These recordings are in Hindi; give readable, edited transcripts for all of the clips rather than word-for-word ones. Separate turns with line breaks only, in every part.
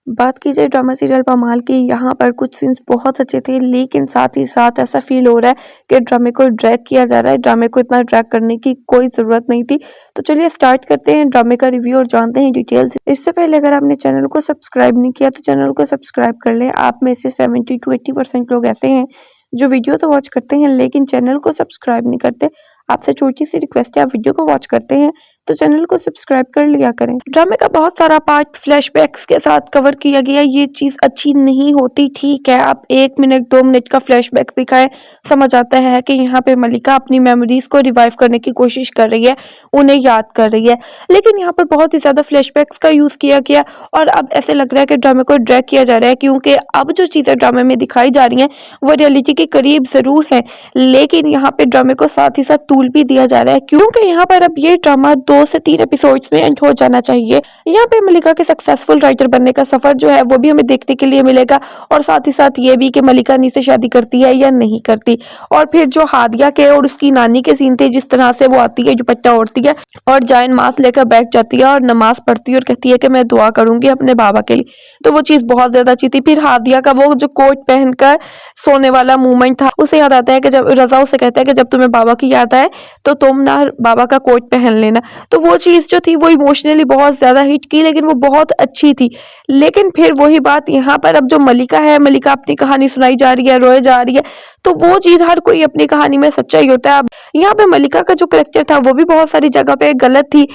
बात की जाए ड्रामा सीरियल पमाल की, यहाँ पर कुछ सीन्स बहुत अच्छे थे, लेकिन साथ ही साथ ऐसा फील हो रहा है कि ड्रामे को ड्रैग किया जा रहा है। ड्रामे को इतना ड्रैग करने की कोई ज़रूरत नहीं थी। तो चलिए स्टार्ट करते हैं ड्रामे का रिव्यू और जानते हैं डिटेल्स। इससे पहले अगर आपने चैनल को सब्सक्राइब नहीं किया तो चैनल को सब्सक्राइब कर लें। आप में से 70 to 80% लोग ऐसे हैं जो वीडियो तो वॉच करते हैं लेकिन चैनल को सब्सक्राइब नहीं करते। आपसे छोटी सी रिक्वेस्ट है, आप वीडियो को वॉच करते हैं तो चैनल को सब्सक्राइब कर लिया करें। ड्रामे का बहुत सारा पार्ट फ्लैशबैक्स के साथ कवर किया गया, ये चीज़ अच्छी नहीं होती। ठीक है, आप 1 मिनट 2 मिनट का फ्लैशबैक दिखाएं, समझ आता है कि यहाँ पे मलिका अपनी मेमोरीज को रिवाइव करने की कोशिश कर रही है, उन्हें याद कर रही है, लेकिन यहाँ पर बहुत ही ज़्यादा फ्लैशबैक्स का यूज़ किया गया और अब ऐसे लग रहा है कि ड्रामे को ड्रैग किया जा रहा है, क्योंकि अब जो चीज़ें ड्रामे में दिखाई जा रही हैं वो रियलिटी के करीब ज़रूर है, लेकिन यहाँ पे ड्रामे को साथ ही साथ तूल भी दिया जा रहा है, क्योंकि यहाँ पर अब ये ड्रामा 2 से 3 एपिसोड्स में एंड हो जाना चाहिए। यहाँ पे मलिका के सक्सेसफुल राइटर बनने का सफर जो है वो भी हमें देखने के लिए मिलेगा और साथ ही साथ ये भी कि मलिका नी से शादी करती है या नहीं करती। और फिर जो हादिया के और उसकी नानी के सीन थे, जिस तरह से वो आती है, दुपट्टा ओढ़ती है और जायन मास लेकर बैठ जाती है और नमाज पढ़ती है और कहती है कि मैं दुआ करूंगी अपने बाबा के लिए, तो वो चीज़ बहुत ज़्यादा अच्छी थी। फिर हादिया का वो जो कोट पहनकर सोने वाला मूवमेंट था, उसे याद आता है कि जब रजा उसे कहता है कि जब तुम्हें बाबा की याद आए तो तुम ना बाबा का कोट पहन लेना, तो वो चीज़ जो थी वो इमोशनली बहुत ज़्यादा हिट की, लेकिन वो बहुत अच्छी थी। लेकिन फिर वही बात यहाँ पर, अब जो मलिका है, मलिका अपनी कहानी सुनाई जा रही है, रोए जा रही है, तो वो चीज़ हर कोई अपनी कहानी में सच्चा ही होता है। अब यहाँ पे मलिका का जो करेक्टर था वो भी बहुत सारी जगह पे गलत थी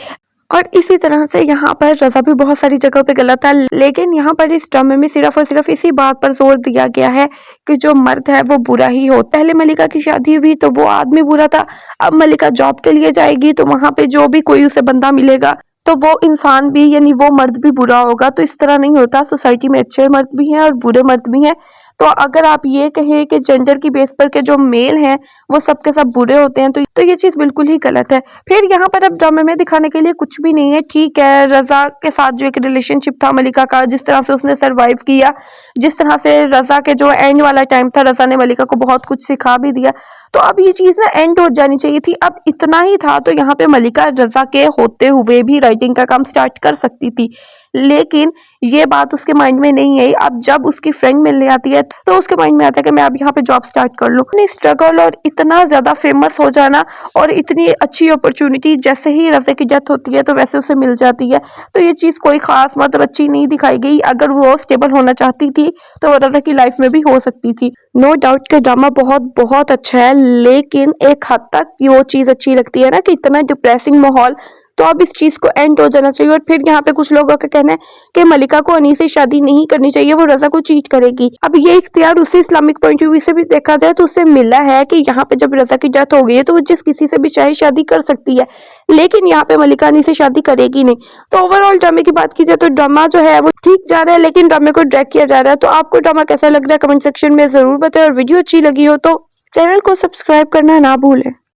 और इसी तरह से यहाँ पर रज़ा भी बहुत सारी जगह पे गलत था, लेकिन यहाँ पर इस ड्रामे में सिर्फ और सिर्फ इसी बात पर जोर दिया गया है कि जो मर्द है वो बुरा ही हो। पहले मलिका की शादी हुई तो वो आदमी बुरा था, अब मलिका जॉब के लिए जाएगी तो वहाँ पे जो भी कोई उसे बंदा मिलेगा तो वो इंसान भी यानी वो मर्द भी बुरा होगा। तो इस तरह नहीं होता, सोसाइटी में अच्छे मर्द भी हैं और बुरे मर्द भी हैं। तो अगर आप ये कहें कि जेंडर की बेस पर के जो मेल हैं वो सब के सब बुरे होते हैं तो ये चीज़ बिल्कुल ही गलत है। फिर यहाँ पर अब ड्रामे में दिखाने के लिए कुछ भी नहीं है। ठीक है, रज़ा के साथ जो एक रिलेशनशिप था मलिका का, जिस तरह से उसने सरवाइव किया, जिस तरह से रज़ा के जो एंड वाला टाइम था, रज़ा ने मलिका को बहुत कुछ सिखा भी दिया, तो अब ये चीज़ ना एंड हो जानी चाहिए थी। अब इतना ही था तो यहाँ पे मलिका रज़ा के होते हुए भी राइटिंग का काम स्टार्ट कर सकती थी, लेकिन ये बात उसके माइंड में नहीं आई। अब जब उसकी फ्रेंड मिलने आती है तो उसके माइंड में आता है कि मैं अब यहाँ पे जॉब स्टार्ट कर लूँ। इतनी स्ट्रगल और इतना ज़्यादा फेमस हो जाना और इतनी अच्छी अपॉर्चुनिटी जैसे ही रज़ा की डेथ होती है तो वैसे उसे मिल जाती है, तो ये चीज़ कोई ख़ास मतलब अच्छी नहीं दिखाई गई। अगर वो स्टेबल होना चाहती थी तो वो रज़ा की लाइफ में भी हो सकती थी। नो डाउट कि ड्रामा बहुत बहुत अच्छा है, लेकिन एक हद तक वो चीज़ अच्छी लगती है ना कि इतना डिप्रेसिंग माहौल, तो अब इस चीज़ को एंड हो जाना चाहिए। और फिर यहाँ पे कुछ लोगों का कहना है कि मलिका को अनीस से शादी नहीं करनी चाहिए, वो रज़ा को चीट करेगी। अब ये इख्तियार उसी इस्लामिक पॉइंट ऑफ व्यू से भी देखा जाए तो उससे मिला है कि यहाँ पे जब रज़ा की डेथ हो गई है तो वो जिस किसी से भी चाहे शादी कर सकती है, लेकिन यहाँ पे मलिका अनीस से शादी करेगी नहीं। तो ओवरऑल ड्रामे की बात की जाए तो ड्रामा जो है वो ठीक जा रहा है, लेकिन ड्रामे को ड्रैग किया जा रहा है। तो आपको ड्रामा कैसा लग रहा है कमेंट सेक्शन में ज़रूर बताएं, और वीडियो अच्छी लगी हो तो चैनल को सब्सक्राइब करना ना भूलें।